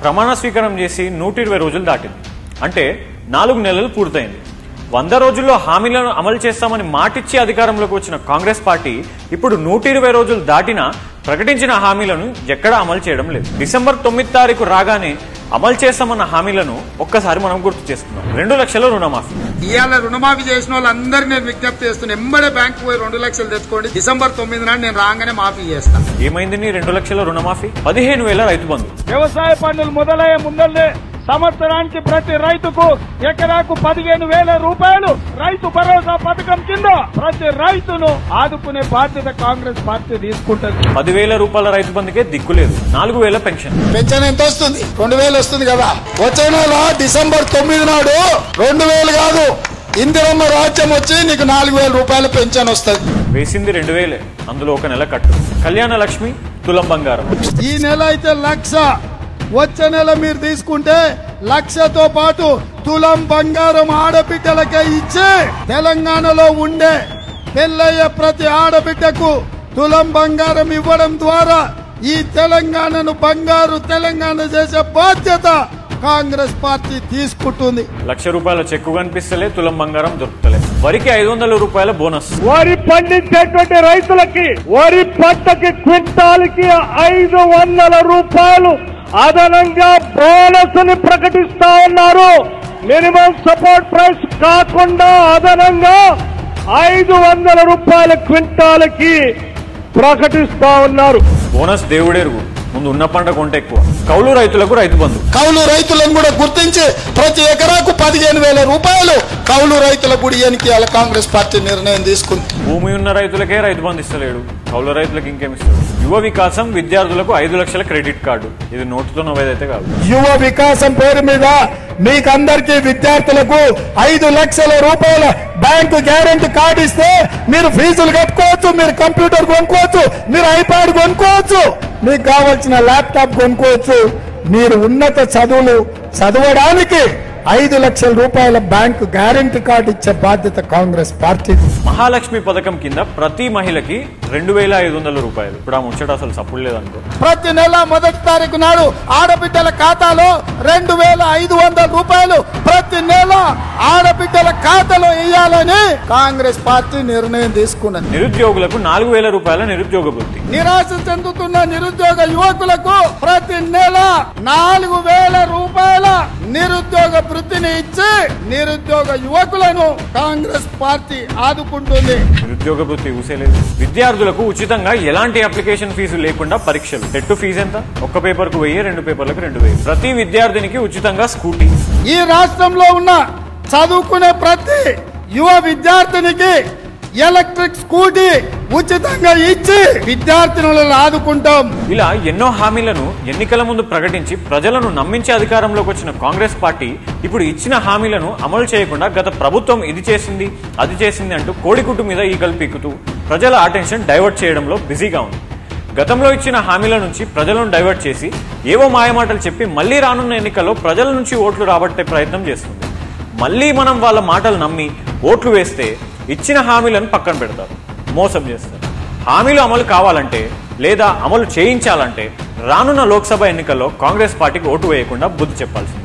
ప్రమాణ స్వీకారం చేసి 120 రోజులు దాటింది. అంటే 4 నెలలు పూర్తయింది. 100 రోజుల్లో హామీలను అమలు చేస్తామని మాటిచ్చి అధికారంలోకి వచ్చిన కాంగ్రెస్ పార్టీ ఇప్పుడు 120 రోజులు దాటినా ప్రకటించిన హామీలను ఎక్కడా అమలు చేయడం లేదు. డిసెంబర్ 9 తారీఖు రాగానే అమలు చేస్తామన్న హామీలను ఒక్కసారి మనం గుర్తు చేసుకున్నాం. 2 లక్షల రుణమాఫీ. ఇవాళ రుణమాఫీ చేసిన వాళ్ళందరూ నేను విజ్ఞప్తి చేస్తున్నా, ఎంబడే బ్యాంకు పోయి 2 లక్షలు తెచ్చుకోండి. డిసెంబర్ 9 నాడు నేను రాగానే మాఫీ చేస్తాను. ఏమైంది నీ 2 లక్షల రుణమాఫీ? 15,000 రైతు బంధు. వ్యవసాయ పన్నులు మొదలయ్యే ముందల్లే సంవత్సరానికి ప్రతి రైతుకు ఎకరాకు 15,000 రూపాయలు రైతు భరోసా పథకం కింద ప్రతి రైతును ఆదుకునే బాధ్యత కాంగ్రెస్ పార్టీ తీసుకుంటుంది. 10,000 రూపాయల రైతు బంధుకే దిక్కులేదు. 4,000 పెన్షన్. పెన్షన్ ఎంత వస్తుంది? 2,000 వస్తుంది కదా. వచ్చే నెల డిసెంబర్ 9 నాడు 2,000 కాదు, ఇందిరమ్మ రాజ్యం వచ్చి నీకు 4,000 రూపాయల పెన్షన్ వస్తుంది. వేసింది 2,000, అందులో 1 నెల కట్టు. కళ్యాణ లక్ష్మి, తులం బంగారం. ఈ నెల అయితే 1,00,000, వచ్చే నెల మీరు తీసుకుంటే 1,00,000తో పాటు తులం బంగారం ఆడబిడ్డలకే ఇచ్చి తెలంగాణలో ఉండే పెళ్ళయ్యే ప్రతి ఆడబిడ్డకు తులం బంగారం ఇవ్వడం ద్వారా ఈ తెలంగాణను బంగారు తెలంగాణ చేసే బాధ్యత కాంగ్రెస్ పార్టీ తీసుకుంటుంది. 1,00,000 రూపాయల చెక్కు కనిపిస్తలే, తులం బంగారం దొరుకుతలే. వరికి 500 రూపాయల బోనస్. వరి పండించేటువంటి రైతులకి వరి పంటకి క్వింటాల్కి 500 రూపాయలు అదనంగా బోనస్ ని ప్రకటిస్తా ఉన్నారు. మినిమం సపోర్ట్ ప్రైస్ కాకుండా అదనంగా 500 రూపాయల క్వింటాల్కి ప్రకటిస్తా ఉన్నారు. బోనస్ దేవుడెరుగు, ముందు ఉన్న పంట కొంట ఎక్కువ. కౌలు రైతులకు రైతు బంధు. కౌలు రైతులను కూడా గుర్తించి ప్రతి ఎకరాకు 15,000 రూపాయలు కౌలు రైతుల గుడియానికి అలా కాంగ్రెస్ పార్టీ నిర్ణయం తీసుకుంది. భూమి ఉన్న రైతులకే రైతు బంధు ఇస్తలేడు, కౌలు రైతులకు ఇంకేమిస్తాడు? యువ వికాసం విద్యార్థులకు 5 లక్షల క్రెడిట్ కార్డు. ఇది నోటుతో నవ్వేదైతే కాదు. యువ వికాసం పేరు మీద మీకందరికీ విద్యార్థులకు 5 లక్షల రూపాయల బ్యాంకు గ్యారెంటీ కార్డు ఇస్తే మీరు ఫీజులు కట్టుకోవచ్చు, మీరు కంప్యూటర్ కొనుక్కోవచ్చు, మీరు ఐప్యాడ్ కొనుక్కోవచ్చు, మీకు కావాల్సిన ల్యాప్టాప్ కొనుక్కోవచ్చు. మీరు ఉన్నత చదువులు చదవడానికి 5 లక్షల రూపాయల బ్యాంకు గ్యారెంటీ కార్డు ఇచ్చే బాధ్యత కాంగ్రెస్ పార్టీ. మహాలక్ష్మి పథకం కింద ప్రతి మహిళకి 2,500 రూపాయలు. ఇప్పుడు ఆ ముచ్చట అసలు సప్పుడు లేదనుకో. ప్రతి నెల 1వ తారీఖు నాడు ఆడబిడ్డల ఖాతాలో 2,500 రూపాయలు ప్రతి నెల ఆడబిడ్డల ఖాతాలో వేయాలని కాంగ్రెస్ పార్టీ నిర్ణయం తీసుకున్నది. నిరుద్యోగులకు 4,000 రూపాయల నిరుద్యోగ వృత్తి. నిరాశ చెందుతున్న నిరుద్యోగ యువకులకు ప్రతి నెల 4,000 రూపాయల నిరుద్యోగ వృత్తిని ఇచ్చి నిరుద్యోగ యువకులను కాంగ్రెస్ పార్టీ ఆదుకుంటుంది. నిరుద్యోగ వృత్తి ఊసేలేదు. విద్యార్థులకు ఉచితంగా ఎలాంటి అప్లికేషన్ ఫీజు లేకుండా పరీక్షలు. టెట్ ఫీజు ఎంత? ఒక్క పేపర్ కు 1000, 2 పేపర్లకు 2,000. ప్రతి విద్యార్థినికి ఉచితంగా స్కూటీ. ఈ రాష్ట్రంలో ఉన్న చదువుకునే ప్రతి యువ విద్యార్థినికి ఎలక్ట్రిక్ స్కూటీ ఉచితంగా ఇచ్చి విద్యార్థినులను ఆదుకుంటాం. ఇలా ఎన్నో హామీలను ఎన్నికల ముందు ప్రకటించి ప్రజలను నమ్మించి అధికారంలోకి వచ్చిన కాంగ్రెస్ పార్టీ ఇప్పుడు ఇచ్చిన హామీలను అమలు చేయకుండా గత ప్రభుత్వం ఇది చేసింది, అది చేసింది అంటూ కోడిగుడ్డు మీద ఈగలు పీకుతూ ప్రజల అటెన్షన్ డైవర్ట్ చేయడంలో బిజీగా ఉంది. గతంలో ఇచ్చిన హామీల నుంచి ప్రజలను డైవర్ట్ చేసి ఏవో మాయమాటలు చెప్పి మళ్లీ రానున్న ఎన్నికల్లో ప్రజల నుంచి ఓట్లు రాబట్టే ప్రయత్నం చేస్తుంది. మళ్లీ మనం వాళ్ళ మాటలు నమ్మి ఓట్లు వేస్తే ఇచ్చిన హామీలను పక్కన పెడతారు, మోసం చేస్తారు. హామీలు అమలు కావాలంటే లేదా అమలు చేయించాలంటే రానున్న లోక్సభ ఎన్నికల్లో కాంగ్రెస్ పార్టీకి ఓటు వేయకుండా బుద్ధి చెప్పాల్సింది.